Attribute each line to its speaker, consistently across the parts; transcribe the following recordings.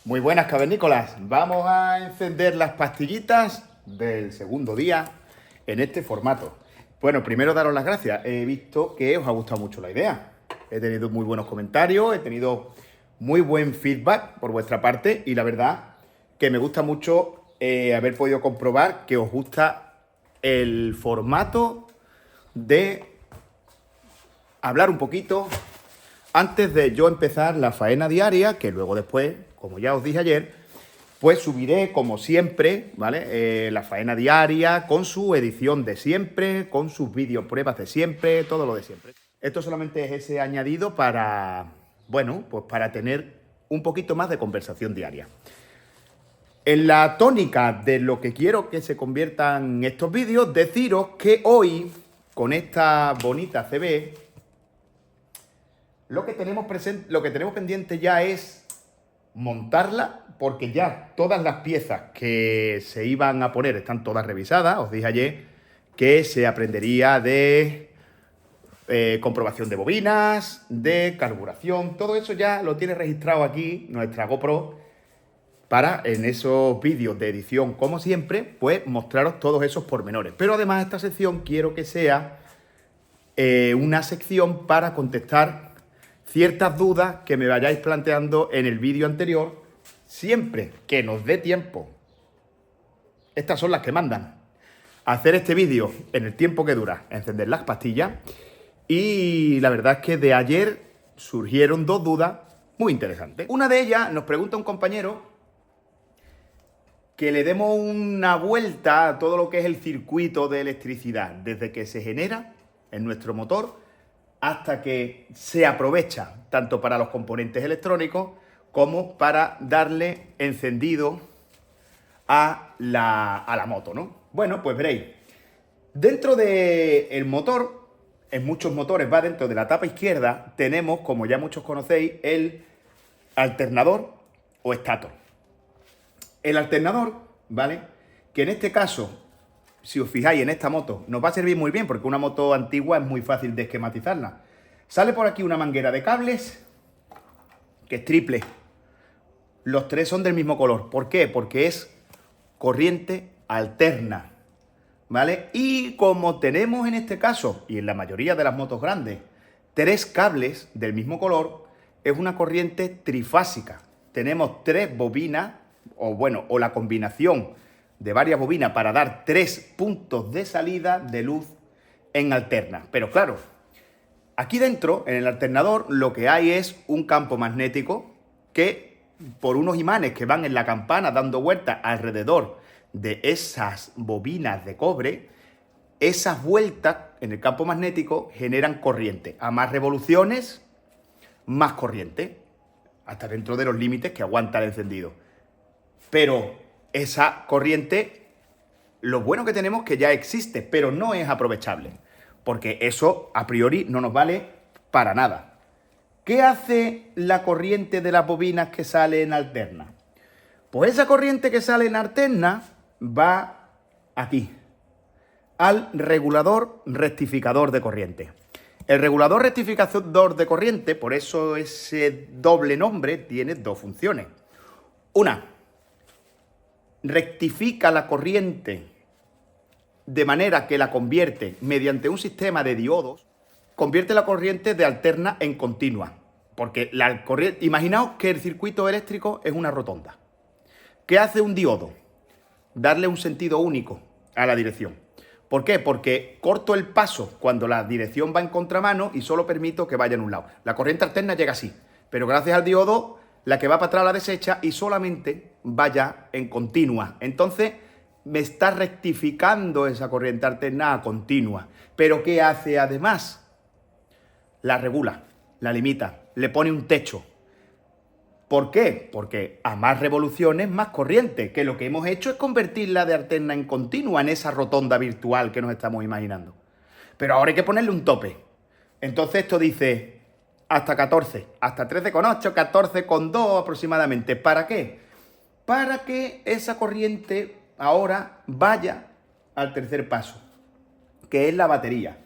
Speaker 1: Muy buenas, cavernícolas. Vamos a encender las pastillitas del segundo día en este formato. Bueno, primero daros las gracias. He visto que os ha gustado mucho la idea. He tenido muy buenos comentarios, he tenido muy buen feedback por vuestra parte y la verdad que me gusta mucho haber podido comprobar que os gusta el formato de hablar un poquito antes de yo empezar la faena diaria, que luego después, como ya os dije ayer, pues subiré como siempre, ¿vale? La faena diaria con su edición de siempre, con sus vídeos pruebas de siempre, todo lo de siempre. Esto solamente es ese añadido para, bueno, pues para tener un poquito más de conversación diaria. En la tónica de lo que quiero que se conviertan estos vídeos, deciros que hoy, con esta bonita CB, lo que tenemos pendiente ya es montarla, porque ya todas las piezas que se iban a poner están todas revisadas. Os dije ayer que se aprendería de comprobación de bobinas, de carburación, todo eso ya lo tiene registrado aquí nuestra GoPro para en esos vídeos de edición, como siempre, pues mostraros todos esos pormenores. Pero además esta sección quiero que sea una sección para contestar ciertas dudas que me vayáis planteando en el vídeo anterior, siempre que nos dé tiempo. Estas son las que mandan. Hacer este vídeo en el tiempo que dura, encender las pastillas. Y la verdad es que de ayer surgieron dos dudas muy interesantes. Una de ellas nos pregunta un compañero que le demos una vuelta a todo lo que es el circuito de electricidad, desde que se genera en nuestro motor hasta que se aprovecha tanto para los componentes electrónicos como para darle encendido a la moto, ¿no? Bueno, pues veréis, dentro del motor, en muchos motores va dentro de la tapa izquierda, tenemos, como ya muchos conocéis, el alternador o estator. El alternador, ¿vale? Que en este caso, si os fijáis en esta moto, nos va a servir muy bien porque una moto antigua es muy fácil de esquematizarla. Sale por aquí una manguera de cables que es triple. Los tres son del mismo color. ¿Por qué? Porque es corriente alterna, ¿vale? Y como tenemos en este caso, y en la mayoría de las motos grandes, tres cables del mismo color, es una corriente trifásica. Tenemos tres bobinas, o la combinación de varias bobinas para dar 3 puntos de salida de luz en alterna. Pero claro, aquí dentro, en el alternador, lo que hay es un campo magnético que, por unos imanes que van en la campana dando vueltas alrededor de esas bobinas de cobre, esas vueltas en el campo magnético generan corriente. A más revoluciones, más corriente, hasta dentro de los límites que aguanta el encendido. Pero esa corriente, lo bueno que tenemos es que ya existe, pero no es aprovechable, porque eso a priori no nos vale para nada. ¿Qué hace la corriente de las bobinas que sale en alterna? Pues esa corriente que sale en alterna va aquí, al regulador rectificador de corriente. El regulador rectificador de corriente, por eso ese doble nombre, tiene dos funciones. Una, rectifica la corriente de manera que la convierte mediante un sistema de diodos, convierte la corriente de alterna en continua. Porque la corriente, imaginaos que el circuito eléctrico es una rotonda. ¿Qué hace un diodo? Darle un sentido único a la dirección. ¿Por qué? Porque corto el paso cuando la dirección va en contramano y solo permito que vaya en un lado. La corriente alterna llega así, pero gracias al diodo, la que va para atrás la desecha y solamente vaya en continua. Entonces, me está rectificando esa corriente alterna a continua. ¿Pero qué hace además? La regula, la limita, le pone un techo. ¿Por qué? Porque a más revoluciones, más corriente, que lo que hemos hecho es convertirla de alterna en continua en esa rotonda virtual que nos estamos imaginando. Pero ahora hay que ponerle un tope. Entonces esto dice hasta 14, hasta 13,8, 14,2 aproximadamente. ¿Para qué? Para que esa corriente ahora vaya al tercer paso, que es la batería.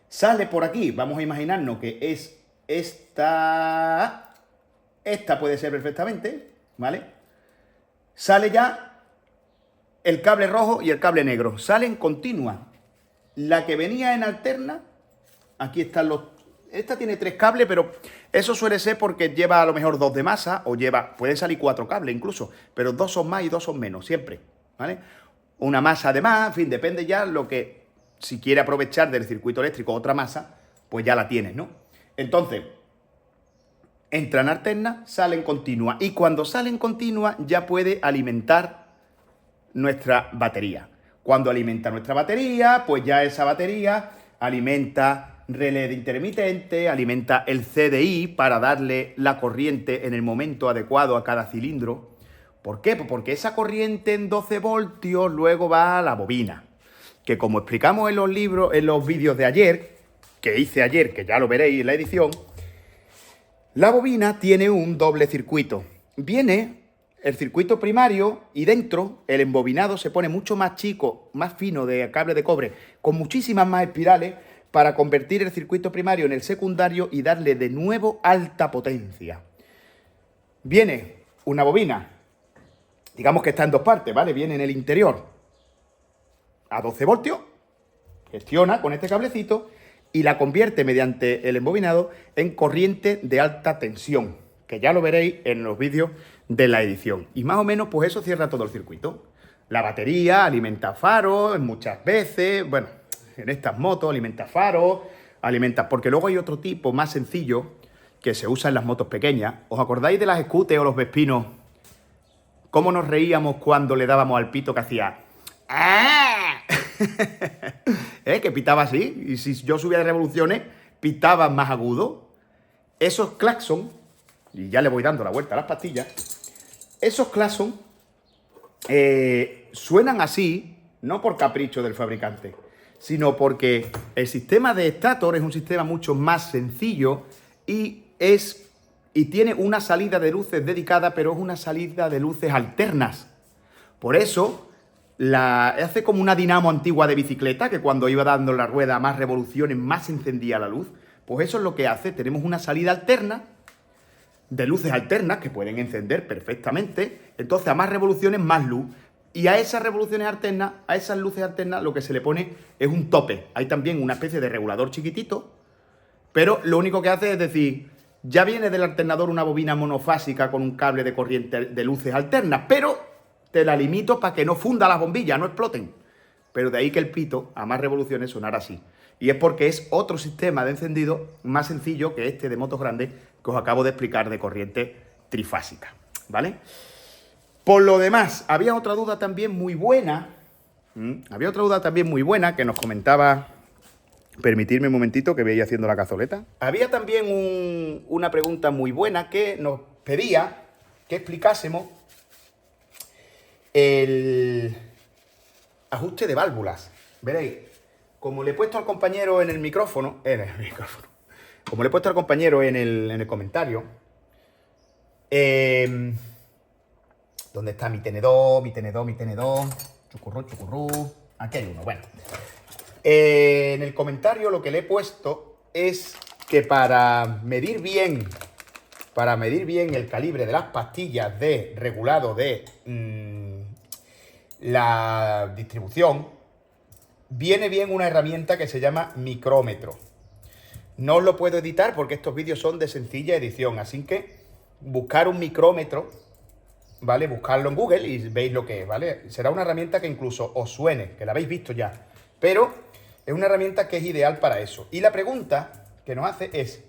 Speaker 1: Sale por aquí, vamos a imaginarnos que es esta puede ser perfectamente, ¿vale? sale ya el cable rojo y el cable negro. Salen continuas. La que venía en alterna, aquí están los... Esta tiene 3 cables, pero eso suele ser porque lleva a lo mejor 2 de masa o lleva... Pueden salir 4 cables incluso, pero 2 son más y 2 son menos, siempre, ¿vale? Una masa de más, en fin, depende ya lo que... Si quiere aprovechar del circuito eléctrico otra masa, pues ya la tienes, ¿no? Entonces, entran alternas, salen continuas. Y cuando salen continuas ya puede alimentar nuestra batería. Cuando alimenta nuestra batería, pues ya esa batería alimenta relé de intermitente, alimenta el CDI para darle la corriente en el momento adecuado a cada cilindro. ¿Por qué? Pues porque esa corriente en 12 voltios luego va a la bobina, que como explicamos en los libros, en los vídeos de ayer, que hice ayer, que ya lo veréis en la edición, la bobina tiene un doble circuito. Viene el circuito primario y dentro el embobinado se pone mucho más chico, más fino de cable de cobre, con muchísimas más espirales para convertir el circuito primario en el secundario y darle de nuevo alta potencia. Viene una bobina, digamos que está en 2 partes, ¿vale? Viene en el interior a 12 voltios, gestiona con este cablecito y la convierte mediante el embobinado en corriente de alta tensión, que ya lo veréis en los vídeos de la edición. Y más o menos, pues eso cierra todo el circuito. La batería alimenta faros muchas veces, bueno, en estas motos alimenta faros, alimenta... Porque luego hay otro tipo más sencillo que se usa en las motos pequeñas. ¿Os acordáis de las scooters o los Vespinos? ¿Cómo nos reíamos cuando le dábamos al pito que hacía... ¡Ah! Que pitaba así, y si yo subía de revoluciones, pitaba más agudo. Esos claxon, y ya le voy dando la vuelta a las pastillas, esos claxon suenan así, no por capricho del fabricante, sino porque el sistema de estator es un sistema mucho más sencillo y tiene una salida de luces dedicada, pero es una salida de luces alternas. Por eso hace como una dinamo antigua de bicicleta, que cuando iba dando la rueda más revoluciones, más se encendía la luz. Pues eso es lo que hace. Tenemos una salida alterna, de luces alternas, que pueden encender perfectamente. Entonces, a más revoluciones, más luz. Y a esas revoluciones alternas, a esas luces alternas, lo que se le pone es un tope. Hay también una especie de regulador chiquitito, pero lo único que hace es decir, ya viene del alternador una bobina monofásica con un cable de corriente de luces alternas, pero te la limito para que no funda las bombillas, no exploten. Pero de ahí que el pito, a más revoluciones, sonara así. Y es porque es otro sistema de encendido más sencillo que este de motos grandes que os acabo de explicar de corriente trifásica, ¿vale? Por lo demás, había otra duda también muy buena. Que nos comentaba... Permitidme un momentito que veía haciendo la cazoleta. Había también una pregunta muy buena que nos pedía que explicásemos el ajuste de válvulas. Veréis, como le he puesto al compañero en el micrófono, como le he puesto al compañero en el comentario, ¿dónde está mi tenedor? Chucurrú. Aquí hay uno, bueno. En el comentario lo que le he puesto es que para medir bien el calibre de las pastillas de regulado de la distribución, viene bien una herramienta que se llama micrómetro. No os lo puedo editar porque estos vídeos son de sencilla edición, así que buscar un micrómetro, ¿vale? Buscarlo en Google y veis lo que es, ¿vale? Será una herramienta que incluso os suene, que la habéis visto ya, pero es una herramienta que es ideal para eso. Y la pregunta que nos hace es,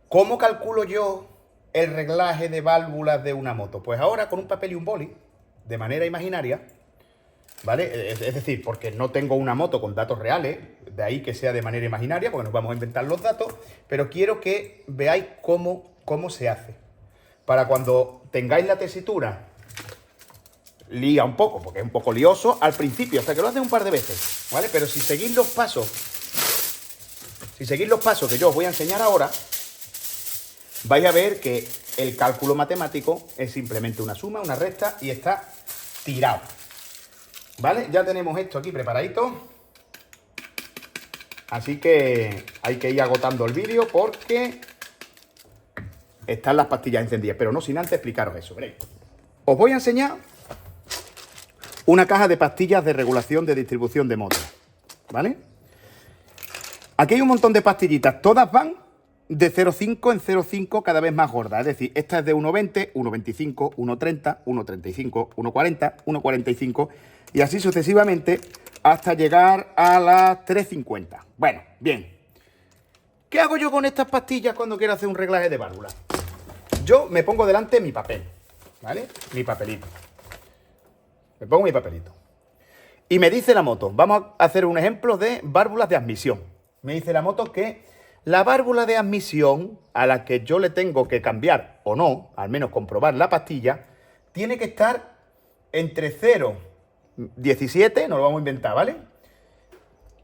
Speaker 1: ¿cómo calculo yo el reglaje de válvulas de una moto? Pues ahora con un papel y un boli, de manera imaginaria, ¿vale? Es decir, porque no tengo una moto con datos reales, de ahí que sea de manera imaginaria, porque nos vamos a inventar los datos, pero quiero que veáis cómo se hace. Para cuando tengáis la tesitura, lía un poco, porque es un poco lioso al principio, hasta que lo haces un par de veces, ¿vale? Pero si seguís los pasos que yo os voy a enseñar ahora, vais a ver que el cálculo matemático es simplemente una suma, una resta y está tirado. ¿Vale? Ya tenemos esto aquí preparadito. Así que hay que ir agotando el vídeo porque están las pastillas encendidas. Pero no sin antes explicaros eso, ¿veréis? os voy a enseñar una caja de pastillas de regulación de distribución de motos, ¿vale? Aquí hay un montón de pastillitas, todas van de 0,5 en 0,5 cada vez más gordas. Es decir, esta es de 1,20, 1,25, 1,30, 1,35, 1,40, 1,45 y así sucesivamente hasta llegar a las 3,50. Bueno, bien. ¿Qué hago yo con estas pastillas cuando quiero hacer un reglaje de válvula? Yo me pongo delante mi papel, ¿vale? Mi papelito. Me pongo mi papelito. Y me dice la moto, vamos a hacer un ejemplo de válvulas de admisión. Me dice la moto que la válvula de admisión a la que yo le tengo que cambiar o no, al menos comprobar la pastilla, tiene que estar entre 0,17, nos lo vamos a inventar, ¿vale?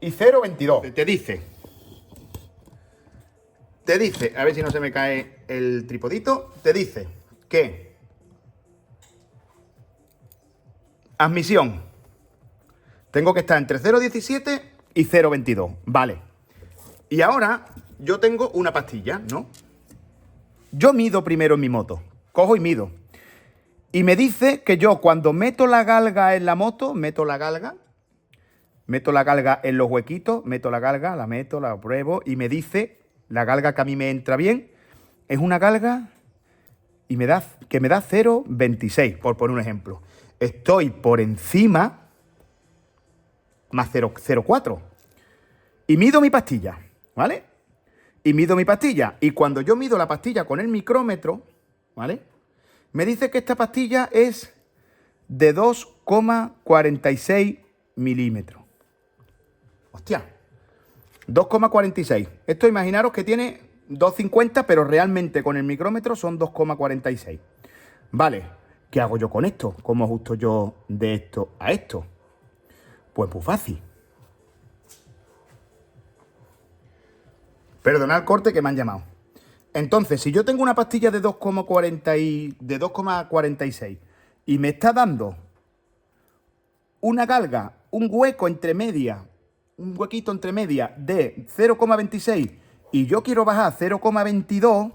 Speaker 1: Y 0,22. Te dice, a ver si no se me cae el tripodito, te dice que admisión, tengo que estar entre 0,17 y 0,22, vale. Y ahora yo tengo una pastilla, ¿no? Yo mido primero en mi moto, cojo y mido. Y me dice que yo cuando meto la galga en la moto, meto la galga en los huequitos, meto la galga, la meto, la pruebo y me dice, la galga que a mí me entra bien, es una galga y me da 0,26, por poner un ejemplo. Estoy por encima más 0,04 y mido mi pastilla, ¿vale? Y mido mi pastilla. Y cuando yo mido la pastilla con el micrómetro, ¿vale? Me dice que esta pastilla es de 2,46 milímetros. Hostia, 2,46. Esto imaginaros que tiene 2,50, pero realmente con el micrómetro son 2,46. Vale, ¿qué hago yo con esto? ¿Cómo ajusto yo de esto a esto? Pues muy fácil. Perdonad el corte que me han llamado. Entonces, si yo tengo una pastilla de 2,46 y me está dando una galga, un hueco entre media, un huequito entre media de 0,26 y yo quiero bajar a 0,22,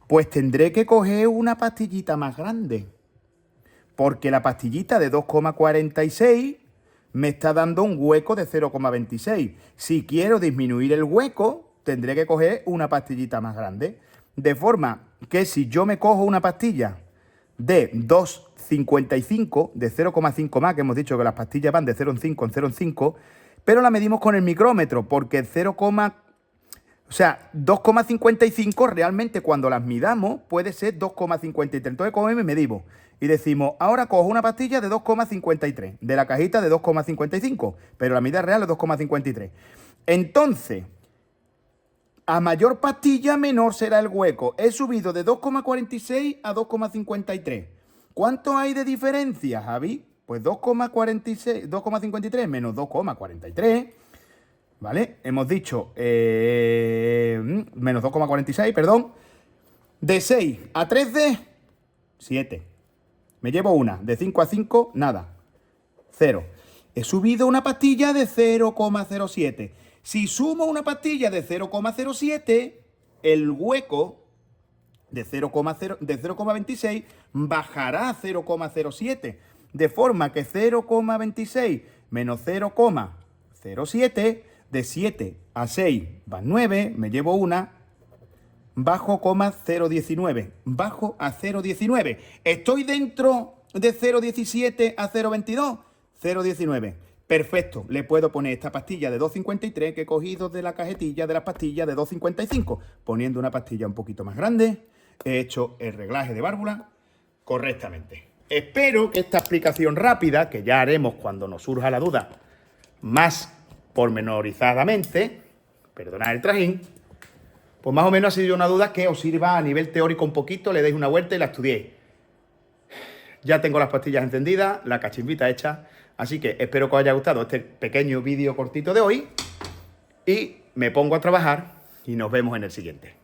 Speaker 1: pues tendré que coger una pastillita más grande. Porque la pastillita de 2,46 me está dando un hueco de 0,26. Si quiero disminuir el hueco, tendré que coger una pastillita más grande. De forma que si yo me cojo una pastilla de 2,55, de 0,5 más, que hemos dicho que las pastillas van de 0,5 en 0,5, pero la medimos con el micrómetro, porque 2,55 realmente cuando las midamos puede ser 2,53. Entonces cogemos y medimos y decimos, ahora cojo una pastilla de 2,53, de la cajita de 2,55, pero la medida real es 2,53. Entonces, a mayor pastilla, menor será el hueco. He subido de 2,46 a 2,53. ¿Cuánto hay de diferencia, Javi? Pues 2,53 menos 2,43, ¿vale? Hemos dicho menos 2,46, perdón. De 6 a 3D, 7. Me llevo una. De 5 a 5, nada. 0. He subido una pastilla de 0,07. Si sumo una pastilla de 0,07, el hueco de 0,26 bajará a 0,07. De forma que 0,26 menos 0,07, de 7 a 6 van 9, me llevo una, bajo 0,019, bajo a 0,19. ¿Estoy dentro de 0,17 a 0,22? 0,19. Perfecto, le puedo poner esta pastilla de 2,53 que he cogido de la cajetilla de las pastillas de 2,55. Poniendo una pastilla un poquito más grande, he hecho el reglaje de válvula correctamente. Espero que esta explicación rápida, que ya haremos cuando nos surja la duda más pormenorizadamente, perdonad el trajín, pues más o menos ha sido una duda que os sirva a nivel teórico un poquito, le deis una vuelta y la estudiéis. Ya tengo las pastillas encendidas, la cachimbita hecha, así que espero que os haya gustado este pequeño vídeo cortito de hoy y me pongo a trabajar y nos vemos en el siguiente.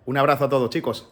Speaker 1: Un abrazo a todos, chicos.